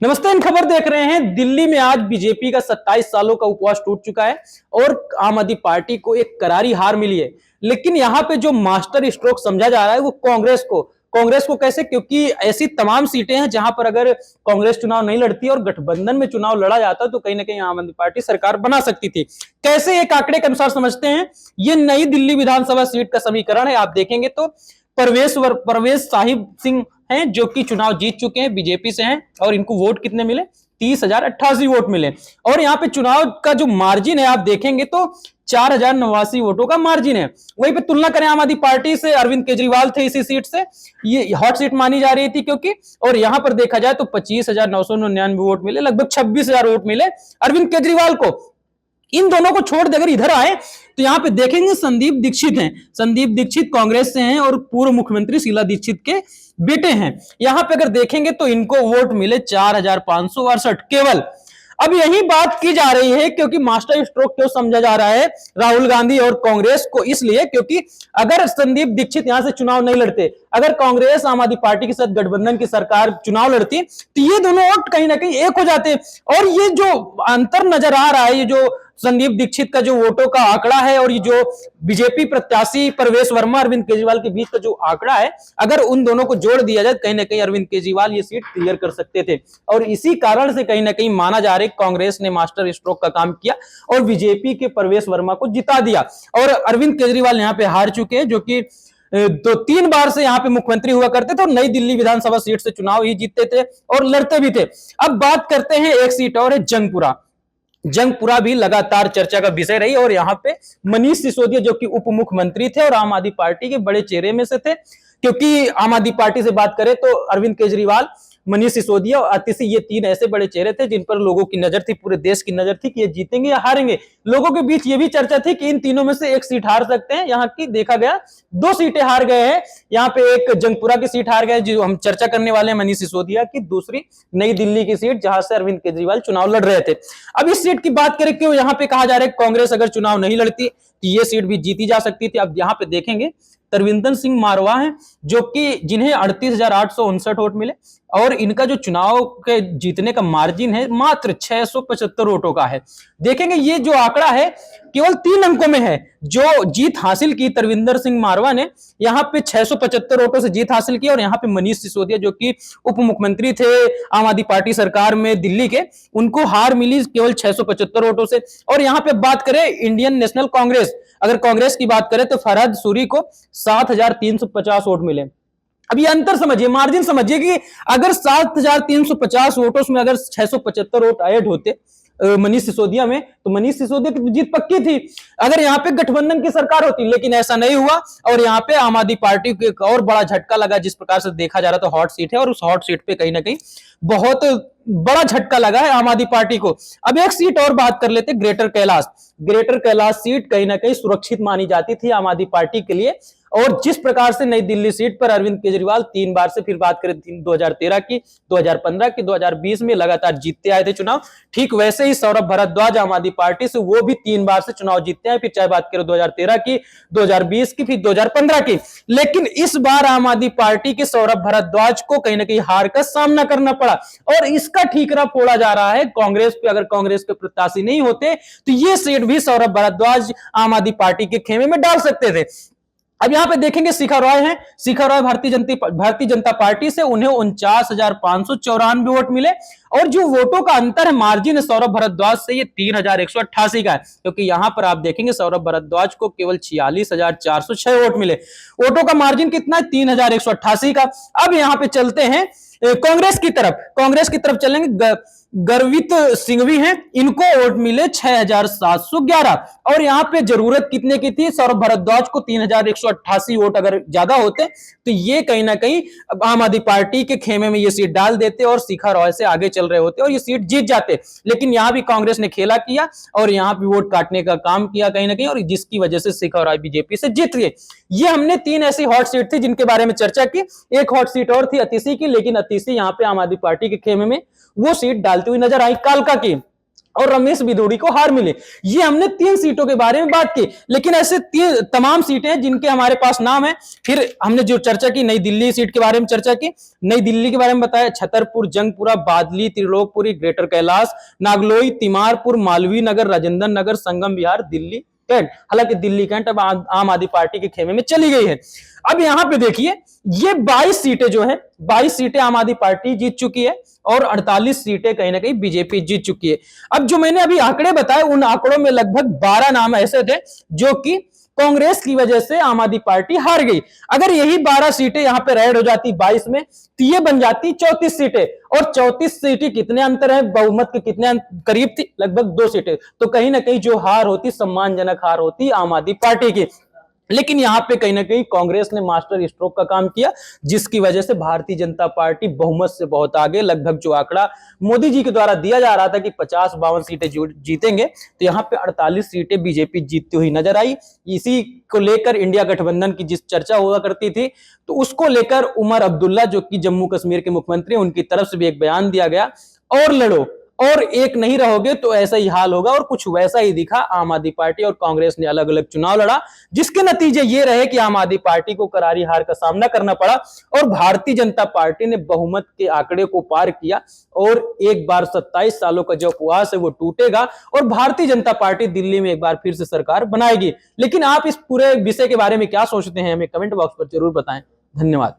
नमस्ते। इन खबर देख रहे हैं। दिल्ली में आज बीजेपी का 27 सालों का उपवास टूट चुका है और आम आदमी पार्टी को एक करारी हार मिली है। लेकिन यहां पे जो मास्टर स्ट्रोक समझा जा रहा है वो कांग्रेस को कैसे, क्योंकि ऐसी तमाम सीटें हैं जहां पर अगर कांग्रेस चुनाव नहीं लड़ती और गठबंधन में चुनाव लड़ा जाता तो कहीं ना कहीं आम आदमी पार्टी सरकार बना सकती थी। कैसे एक आंकड़े के अनुसार समझते हैं। ये नई दिल्ली विधानसभा सीट का समीकरण है। आप देखेंगे तो परवेश साहिब सिंह हैं जो कि चुनाव जीत चुके हैं, बीजेपी से हैं, और इनको वोट कितने मिले? 30,088 वोट मिले। और यहाँ पे चुनाव का जो मार्जिन है आप देखेंगे तो 4,089 वोटों का मार्जिन है। वहीं पे तुलना करें आम आदमी पार्टी से, अरविंद केजरीवाल थे इसी सीट से, ये हॉट सीट मानी जा रही थी क्योंकि, और यहां पर देखा जाए तो 25,999 वोट मिले, लगभग 26,000 वोट मिले अरविंद केजरीवाल को। इन दोनों को छोड़ दे अगर इधर आए तो यहां पे देखेंगे संदीप दीक्षित हैं। संदीप दीक्षित कांग्रेस से हैं और पूर्व मुख्यमंत्री शीला दीक्षित के बेटे हैं। यहां पे अगर देखेंगे तो इनको वोट मिले 4,568 केवल। अब यही बात की जा रही है क्योंकि मास्टर स्ट्रोक क्यों समझा जा रहा है राहुल गांधी और कांग्रेस को, इसलिए क्योंकि अगर संदीप दीक्षित यहां से चुनाव नहीं लड़ते, अगर कांग्रेस आम आदमी पार्टी के साथ गठबंधन की सरकार चुनाव लड़ती तो ये दोनों वोट कहीं ना कहीं एक हो जाते। और ये जो अंतर नजर आ रहा है, ये जो संदीप दीक्षित का जो वोटों का आंकड़ा है और ये जो बीजेपी प्रत्याशी परवेश वर्मा अरविंद केजरीवाल के बीच का जो आंकड़ा है, अगर उन दोनों को जोड़ दिया जाए कहीं ना कहीं अरविंद केजरीवाल ये सीट क्लियर कर सकते थे। और इसी कारण से कहीं ना कहीं माना जा रहा है कांग्रेस ने मास्टर स्ट्रोक का काम किया और बीजेपी के परवेश वर्मा को जिता दिया। और अरविंद केजरीवाल यहाँ पे हार चुके हैं, जो कि 2-3 बार से यहाँ पे मुख्यमंत्री हुआ करते थे और नई दिल्ली विधानसभा सीट से चुनाव ही जीतते थे और लड़ते भी थे। अब बात करते हैं एक सीट और है जंगपुरा भी लगातार चर्चा का विषय रही और यहाँ पे मनीष सिसोदिया जो कि उप मुख्यमंत्री थे और आम आदमी पार्टी के बड़े चेहरे में से थे, क्योंकि आम आदमी पार्टी से बात करें तो अरविंद केजरीवाल, मनीष सिसोदिया और अतिशी, ये तीन ऐसे बड़े चेहरे थे जिन पर लोगों की नजर थी, पूरे देश की नजर थी कि ये जीतेंगे या हारेंगे। लोगों के बीच ये भी चर्चा थी कि इन तीनों में से एक सीट हार सकते हैं। यहाँ की देखा गया 2 सीटें हार गए हैं। यहाँ पे एक जंगपुरा की सीट हार गए जो हम चर्चा करने वाले हैं मनीष सिसोदिया की, दूसरी नई दिल्ली की सीट जहां से अरविंद केजरीवाल चुनाव लड़ रहे थे। अब इस सीट की बात करें क्यों यहाँ पे कहा जा रहा है कांग्रेस अगर चुनाव नहीं लड़ती तो ये सीट भी जीती जा सकती थी। अब यहाँ पे देखेंगे तरविंदर सिंह मारवा हैं जो कि जिन्हें 38,859 वोट मिले और इनका जो चुनाव के जीतने का मार्जिन है मात्र 675 वोटों का है। देखेंगे ये जो आंकड़ा है केवल 3 अंकों में है। जो जीत हासिल की तरविंदर सिंह मारवा ने, यहाँ पे 675 वोटों से जीत हासिल की, और यहाँ पे मनीष सिसोदिया जो कि उप मुख्यमंत्री थे आम आदमी पार्टी सरकार में दिल्ली के, उनको हार मिली केवल 675 वोटों से। और यहाँ पे बात करें इंडियन नेशनल कांग्रेस, अगर कांग्रेस की बात करें तो फरहद सूरी को 7,350 वोट मिले। अब ये अंतर समझिए, मार्जिन समझिए कि अगर 7,350 वोटों में अगर 675 वोट ऐड होते मनीष सिसोदिया में, तो मनीष सिसोदिया की जीत पक्की थी अगर यहाँ पे गठबंधन की सरकार होती। लेकिन ऐसा नहीं हुआ और यहाँ पे आम आदमी पार्टी को एक और बड़ा झटका लगा। जिस प्रकार से देखा जा रहा था हॉट सीट है और उस हॉट सीट पे कहीं ना कहीं बहुत बड़ा झटका लगा है आम आदमी पार्टी को। अब एक सीट और बात कर लेते, ग्रेटर कैलाश सीट कहीं ना कहीं सुरक्षित मानी जाती थी आम आदमी पार्टी के लिए। और जिस प्रकार से नई दिल्ली सीट पर अरविंद केजरीवाल 3 बार से, फिर बात करें 2013 की, 2015 की, 2020 में लगातार जीतते आए थे चुनाव, ठीक वैसे ही सौरभ भारद्वाज आम आदमी पार्टी से वो भी 3 बार से चुनाव जीतते हैं, फिर चाहे बात करें 2013 की, 2020 की, फिर 2015 की। लेकिन इस बार आम आदमी पार्टी के सौरभ भारद्वाज को कहीं ना कहीं हार का सामना करना पड़ा और इसका ठीकरा फोड़ा जा रहा है कांग्रेस पे। अगर कांग्रेस के प्रत्याशी नहीं होते तो ये सीट भी सौरभ भारद्वाज आम आदमी पार्टी के खेमे में डाल सकते थे। अब यहां पे देखेंगे शिखा रॉय हैं, शिखा रॉय भारतीय जनता पार्टी से, उन्हें 49,594 वोट मिले। और जो वोटों का अंतर है, मार्जिन है सौरभ भारद्वाज से, ये 3,188 का है, क्योंकि यहां पर आप देखेंगे सौरभ भारद्वाज को केवल 46,406 वोट मिले। वोटों का मार्जिन कितना है? 3,188 का। अब यहां पे चलते हैं कांग्रेस की तरफ चलेंगे। गर्वित सिंघवी हैं, इनको वोट मिले 6,711। और यहां पे जरूरत कितने की थी? सौरभ भारद्वाज को 3,188 वोट अगर ज्यादा होते तो ये कहीं ना कहीं आम आदमी पार्टी के खेमे में ये सीट डाल देते और शिखा रॉय से आगे चल रहे होते और ये सीट जीत जाते। लेकिन यहां भी कांग्रेस ने खेला किया और यहां भी वोट काटने का काम किया कहीं ना कहीं, और जिसकी वजह से शिखा रॉय बीजेपी से जीत गए। ये हमने 3 ऐसी हॉट सीट थी जिनके बारे में चर्चा की। एक हॉट सीट और थी अतिशी की, लेकिन अतिशी यहाँ पे आम आदमी पार्टी के खेमे में वो सीट डालती हुई नजर आई, कालका की। और रमेश बिधूड़ी को हार मिली। ये हमने 3 सीटों के बारे में बात की, लेकिन ऐसे तमाम सीटें हैं जिनके हमारे पास नाम है। फिर हमने जो चर्चा की, नई दिल्ली सीट के बारे में चर्चा की, नई दिल्ली के बारे में बताया, छतरपुर, जंगपुरा, बादली, त्रिलोकपुरी, ग्रेटर कैलाश, नागलोई, तिमारपुर, मालवीय नगर, राजेंद्र नगर, संगम विहार, दिल्ली कैंट। हालांकि दिल्ली कैंट अब आम आदमी पार्टी के खेमे में चली गई है। अब यहां पे देखिए, ये 22 सीटें जो है, 22 सीटें आम आदमी पार्टी जीत चुकी है और 48 सीटें कहीं ना कहीं बीजेपी जीत चुकी है। अब जो मैंने अभी आंकड़े बताए, उन आंकड़ों में लगभग 12 नाम ऐसे थे जो कि कांग्रेस की वजह से आम आदमी पार्टी हार गई। अगर यही 12 सीटें यहां पे ऐड हो जाती 22 में, तो ये बन जाती 34 सीटें। और 34 सीटें कितने अंतर है, बहुमत के कितने करीब थी, लगभग 2 सीटें। तो कहीं ना कहीं जो हार होती, सम्मानजनक हार होती आम आदमी पार्टी की। लेकिन यहां पे कहीं ना कहीं कांग्रेस ने मास्टर स्ट्रोक का काम किया, जिसकी वजह से भारतीय जनता पार्टी बहुमत से बहुत आगे, लगभग जो आंकड़ा मोदी जी के द्वारा दिया जा रहा था कि 50-52 सीटें जीतेंगे, तो यहां पे 48 सीटें बीजेपी जीतती हुई नजर आई। इसी को लेकर इंडिया गठबंधन की जिस चर्चा हुआ करती थी, तो उसको लेकर उमर अब्दुल्ला, जो कि जम्मू कश्मीर के मुख्यमंत्री, उनकी तरफ से भी एक बयान दिया गया, और लड़ो और एक नहीं रहोगे तो ऐसा ही हाल होगा। और कुछ वैसा ही दिखा। आम आदमी पार्टी और कांग्रेस ने अलग अलग चुनाव लड़ा, जिसके नतीजे ये रहे कि आम आदमी पार्टी को करारी हार का सामना करना पड़ा और भारतीय जनता पार्टी ने बहुमत के आंकड़े को पार किया। और एक बार 27 सालों का जो उपवास है वो टूटेगा और भारतीय जनता पार्टी दिल्ली में एक बार फिर से सरकार बनाएगी। लेकिन आप इस पूरे विषय के बारे में क्या सोचते हैं, हमें कमेंट बॉक्स पर जरूर बताएं। धन्यवाद।